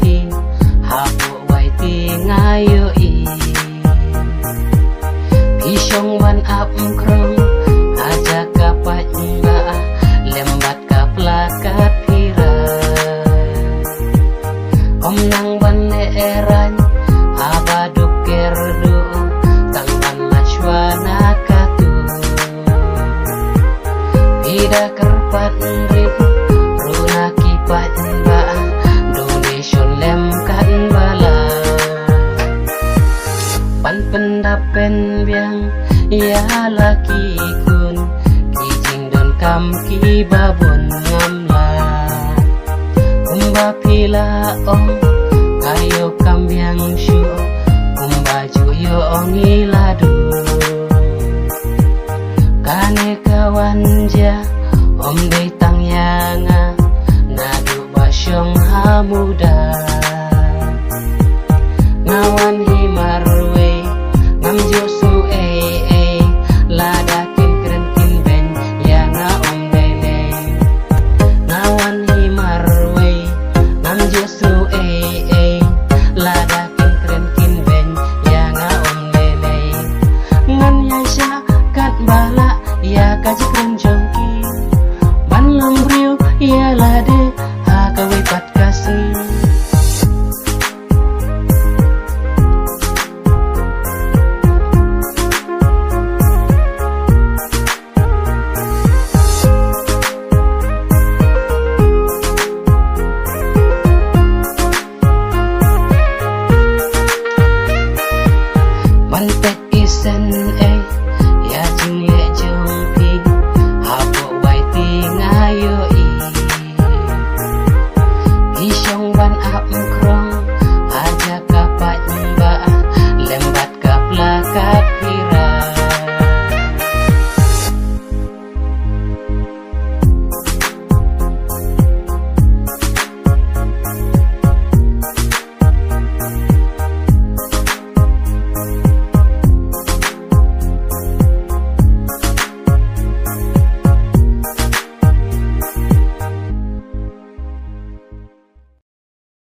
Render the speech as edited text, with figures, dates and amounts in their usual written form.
pi hapo wai ti ngayo i pisong wan ap krong aja kapat ba lembat ka plakat pira om nang ban le eran abaduk kerdu tangban lashwana katu pida kerpat rit runa kipat ba donation lem kan bala pan pendapen biang ya laki kun kijing don kam ki babon ngamla umba pila ong kayo kambiang syu umba juyo ong iladu kane kawan ja om dei tang yanga nadu basyong hamuda ngawan himarwe ngam josu lada kin kren kin ben yanga om dele ngawan himarwe ngam josu lada kin kren kin ben yanga om dele ngan ya sha kat bala ya kaji kren jongki ban lambriu ya lade ha kawe pat kasih Mantek isen ya jing le jong pi hapo wai ti ngayo i pisong wan ap